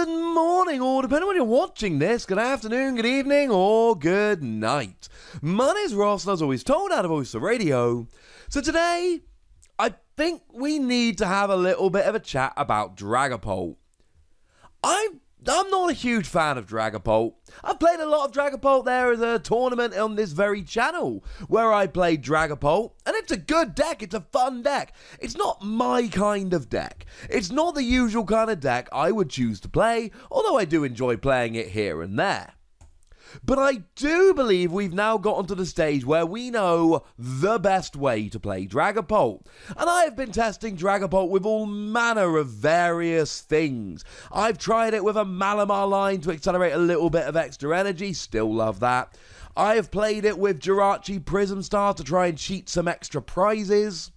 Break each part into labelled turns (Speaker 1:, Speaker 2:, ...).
Speaker 1: Good morning, or depending on when you're watching this, good afternoon, good evening, or good night. My name is Ross, and as always told out of Oyster Radio. So today, I think we need to have a little bit of a chat about Dragapult. I'm not a huge fan of Dragapult. I've played a lot of Dragapult. There is a tournament on this very channel where I played Dragapult, and it's a good deck. It's a fun deck. It's not my kind of deck. It's not the usual kind of deck I would choose to play, although I do enjoy playing it here and there. But I do believe we've now gotten to the stage where we know the best way to play Dragapult. And I have been testing Dragapult with all manner of various things. I've tried it with a Malamar line to accelerate a little bit of extra energy, still love that. I have played it with Jirachi Prism Star to try and cheat some extra prizes.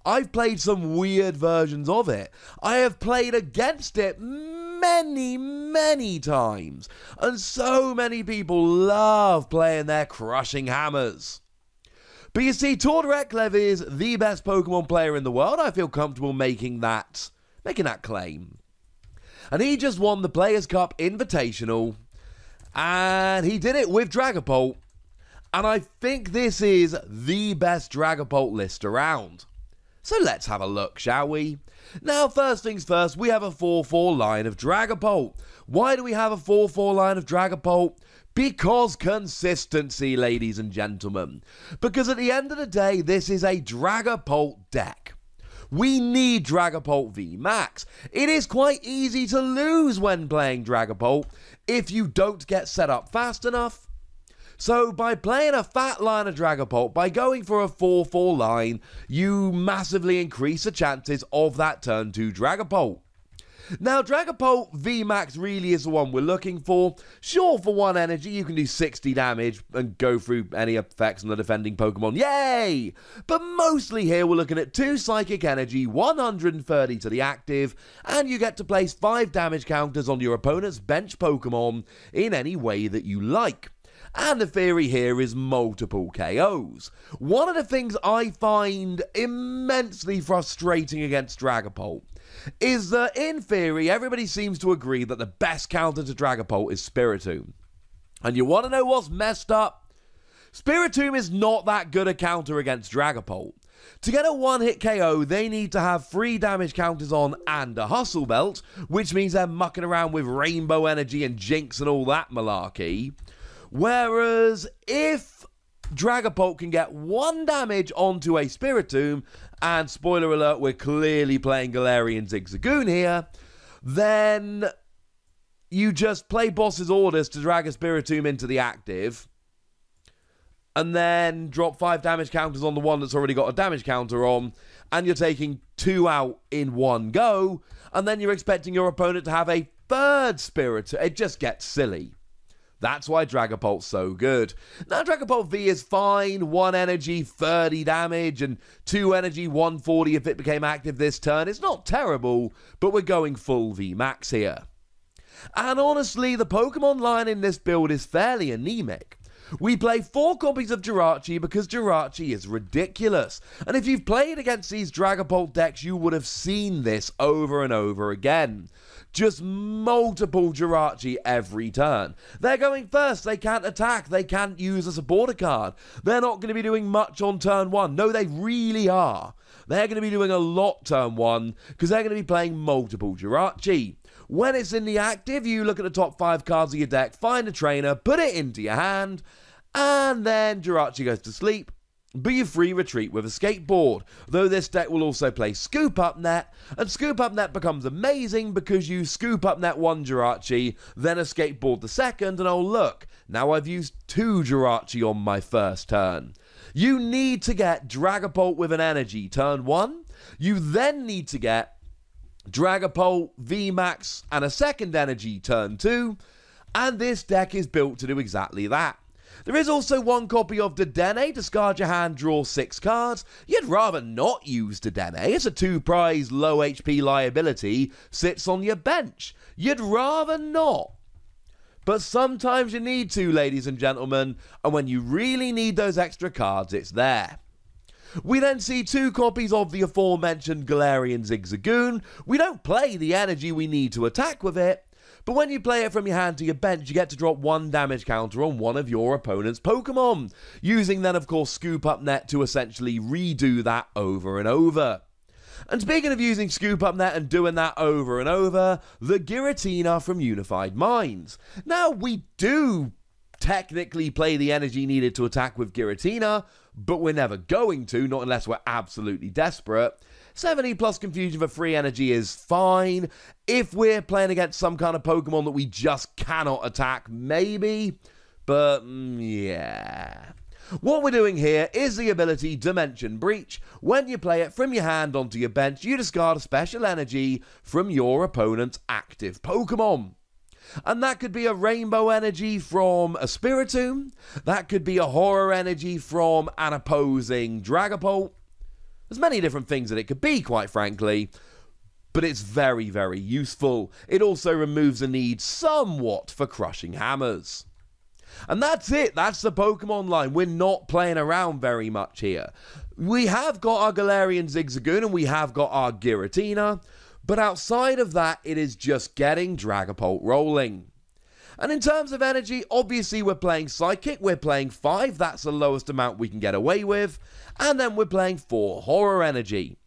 Speaker 1: I've played some weird versions of it. I have played against it many times. And so many people love playing their crushing hammers. But you see, Tordereklev is the best Pokemon player in the world. I feel comfortable making that claim. And he just won the Players' Cup Invitational. And he did it with Dragapult. And I think this is the best Dragapult list around. So let's have a look, shall we? Now, first things first, we have a 4-4 line of Dragapult. Why do we have a 4-4 line of Dragapult? Because consistency, ladies and gentlemen. Because at the end of the day, this is a Dragapult deck. We need Dragapult VMAX. It is quite easy to lose when playing Dragapult if you don't get set up fast enough. So by playing a fat line of Dragapult, by going for a 4-4 line, you massively increase the chances of that turn 2 Dragapult. Now, Dragapult VMAX really is the one we're looking for. Sure, for 1 energy, you can do 60 damage and go through any effects on the defending Pokemon. Yay! But mostly here, we're looking at 2 Psychic Energy, 130 to the active, and you get to place 5 damage counters on your opponent's bench Pokemon in any way that you like. And the theory here is multiple KOs. One of the things I find immensely frustrating against Dragapult is that, in theory, everybody seems to agree that the best counter to Dragapult is Spiritomb. And you want to know what's messed up? Spiritomb is not that good a counter against Dragapult. To get a 1-hit KO, they need to have 3 damage counters on and a Hustle Belt, which means they're mucking around with Rainbow Energy and Jinx and all that malarkey. Whereas, if Dragapult can get 1 damage onto a Spiritomb, and spoiler alert, we're clearly playing Galarian Zigzagoon here, then you just play boss's orders to drag a Spiritomb into the active, and then drop 5 damage counters on the one that's already got a damage counter on, and you're taking 2 out in one go, and then you're expecting your opponent to have a 3rd Spiritomb. It just gets silly. That's why Dragapult's so good. Now, Dragapult V is fine. 1 energy, 30 damage, and 2 energy, 140 if it became active this turn. It's not terrible, but we're going full VMAX here. And honestly, the Pokemon line in this build is fairly anemic. We play 4 copies of Jirachi because Jirachi is ridiculous. And if you've played against these Dragapult decks, you would have seen this over and over again. Just multiple Jirachi every turn. They're going first, they can't attack, they can't use a supporter card. They're not going to be doing much on turn 1. No, they really are. They're going to be doing a lot turn 1 because they're going to be playing multiple Jirachi. When it's in the active, you look at the top 5 cards of your deck, find a trainer, put it into your hand, and then Jirachi goes to sleep. But you free retreat with a skateboard, though this deck will also play Scoop Up Net, and Scoop Up Net becomes amazing because you Scoop Up Net 1 Jirachi, then a skateboard the second, and oh look, now I've used 2 Jirachi on my first turn. You need to get Dragapult with an energy turn 1, you then need to get Dragapult VMAX and a second energy turn 2, and this deck is built to do exactly that. There is also 1 copy of Dedenne, discard your hand, draw 6 cards. You'd rather not use Dedenne. It's a 2-prize, low HP liability, sits on your bench. You'd rather not. But sometimes you need to, ladies and gentlemen, and when you really need those extra cards, it's there. We then see 2 copies of the aforementioned Galarian Zigzagoon. We don't play the energy we need to attack with it, But when you play it from your hand to your bench, you get to drop 1 damage counter on one of your opponent's Pokemon, using then of course Scoop Up Net to essentially redo that over and over. And speaking of using Scoop Up Net and doing that over and over, the Giratina from Unified Minds. Now, we do technically play the energy needed to attack with Giratina, but we're never going to, not unless we're absolutely desperate. 70 plus Confusion for free energy is fine. If we're playing against some kind of Pokemon that we just cannot attack, maybe. But, yeah. What we're doing here is the ability Dimension Breach. When you play it from your hand onto your bench, you discard a special energy from your opponent's active Pokemon. And that could be a Rainbow Energy from a Spiritomb. That could be a Horror Energy from an opposing Dragapult. There's many different things that it could be, quite frankly. But it's very, very useful. It also removes the need somewhat for Crushing Hammers. And that's it. That's the Pokemon line. We're not playing around very much here. We have got our Galarian Zigzagoon and we have got our Giratina. But outside of that, it is just getting Dragapult rolling. And in terms of energy, obviously we're playing Psychic. We're playing 5. That's the lowest amount we can get away with. And then we're playing 4 Horror Energy.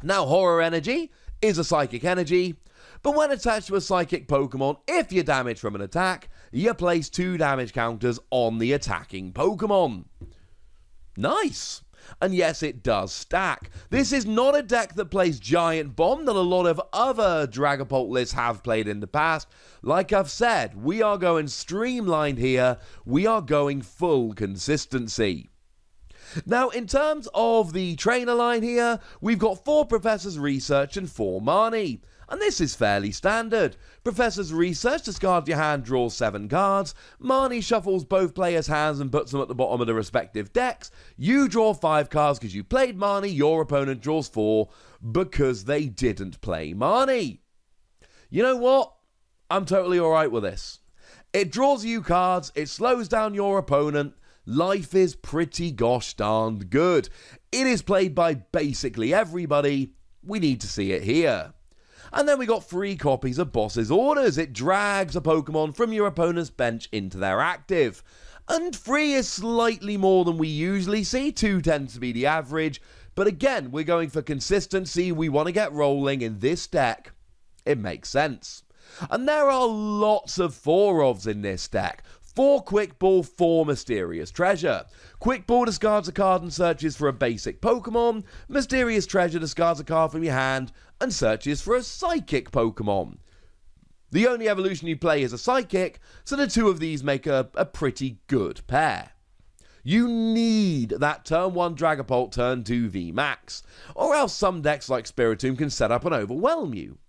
Speaker 1: Now, Horror Energy is a Psychic energy. But when attached to a Psychic Pokemon, if you're damaged from an attack, you place 2 damage counters on the attacking Pokemon. Nice! And yes, it does stack. This is not a deck that plays Giant Bomb that a lot of other Dragapult lists have played in the past. Like I've said, we are going streamlined here. We are going full consistency. Now, in terms of the trainer line here, we've got 4 Professor's Research and 4 Marnie. And this is fairly standard. Professor's Research, discard your hand, draws 7 cards. Marnie shuffles both players' hands and puts them at the bottom of the respective decks. You draw 5 cards because you played Marnie, your opponent draws 4 because they didn't play Marnie. You know what? I'm totally alright with this. It draws you cards, it slows down your opponent. Life is pretty gosh darned good. It is played by basically everybody. We need to see it here. And then we got 3 copies of Boss's Orders. It drags a Pokemon from your opponent's bench into their active. And 3 is slightly more than we usually see. 2 tends to be the average. But again, we're going for consistency. We want to get rolling in this deck. It makes sense. And there are lots of 4-ofs in this deck. 4 Quick Ball, 4 Mysterious Treasure. Quick Ball discards a card and searches for a basic Pokemon. Mysterious Treasure discards a card from your hand and searches for a Psychic Pokemon. The only evolution you play is a Psychic, so the 2 of these make a pretty good pair. You need that turn 1 Dragapult, turn 2 VMAX, or else some decks like Spiritomb can set up and overwhelm you.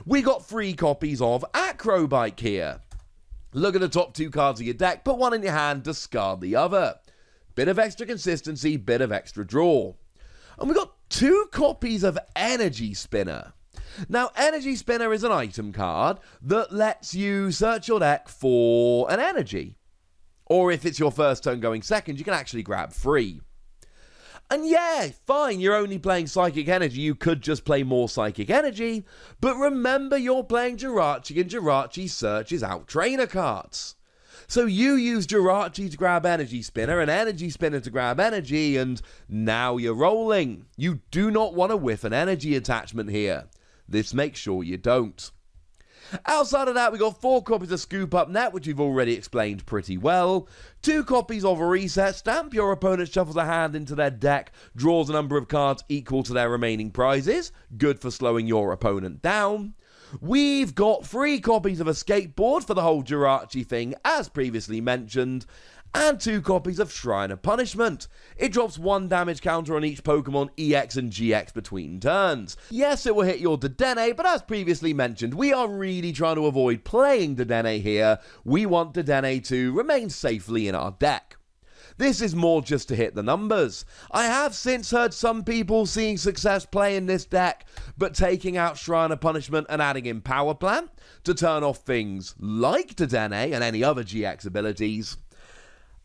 Speaker 1: We got 3 copies of Acrobike here. Look at the top 2 cards of your deck, put 1 in your hand, discard the other. Bit of extra consistency, bit of extra draw. And we got 2 copies of Energy Spinner. Now, Energy Spinner is an item card that lets you search your deck for an energy. Or if it's your first turn going second, you can actually grab 3. And yeah, fine, you're only playing Psychic Energy, you could just play more Psychic Energy, but remember you're playing Jirachi and Jirachi searches out trainer cards. So you use Jirachi to grab Energy Spinner and Energy Spinner to grab energy, and now you're rolling. You do not want to whiff an energy attachment here. This makes sure you don't. Outside of that, we got 4 copies of Scoop Up Net, which we've already explained pretty well. 2 copies of a Reset Stamp. Your opponent shuffles a hand into their deck, draws a number of cards equal to their remaining prizes. Good for slowing your opponent down. We've got 3 copies of a Skateboard for the whole Jirachi thing, as previously mentioned. And 2 copies of Shrine of Punishment. It drops 1 damage counter on each Pokemon EX and GX between turns. Yes, it will hit your Dedenne, but as previously mentioned, we are really trying to avoid playing Dedenne here. We want Dedenne to remain safely in our deck. This is more just to hit the numbers. I have since heard some people seeing success playing this deck, but taking out Shrine of Punishment and adding in Power Plant to turn off things like Dedenne and any other GX abilities.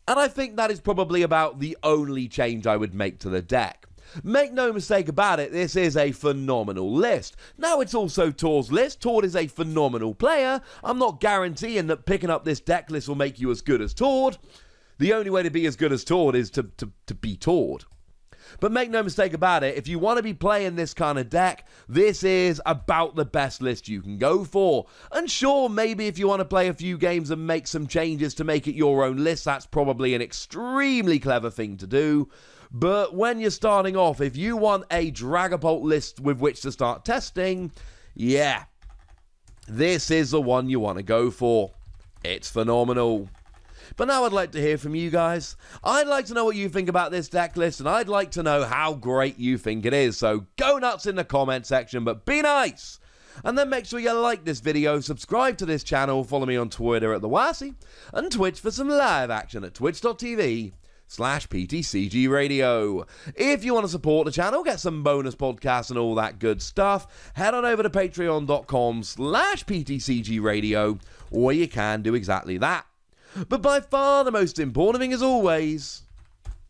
Speaker 1: And I think that is probably about the only change I would make to the deck. Make no mistake about it, this is a phenomenal list. Now, it's also Tor's list. Tor is a phenomenal player. I'm not guaranteeing that picking up this deck list will make you as good as Tor. The only way to be as good as Tor is to be Tor. But make no mistake about it, if you want to be playing this kind of deck, this is about the best list you can go for. And sure, maybe if you want to play a few games and make some changes to make it your own list, that's probably an extremely clever thing to do. But when you're starting off, if you want a Dragapult list with which to start testing, yeah, this is the one you want to go for. It's phenomenal. But now I'd like to hear from you guys. I'd like to know what you think about this deck list, and I'd like to know how great you think it is. So go nuts in the comment section, but be nice. And then make sure you like this video, subscribe to this channel, follow me on Twitter at @TheWassy, and Twitch for some live action at twitch.tv/PTCGRadio. If you want to support the channel, get some bonus podcasts and all that good stuff, head on over to patreon.com/PTCGRadio, where you can do exactly that. But by far the most important thing, as always,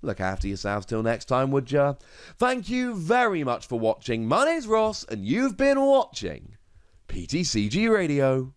Speaker 1: look after yourselves till next time, would ya? Thank you very much for watching. My name's Ross, and you've been watching PTCG Radio.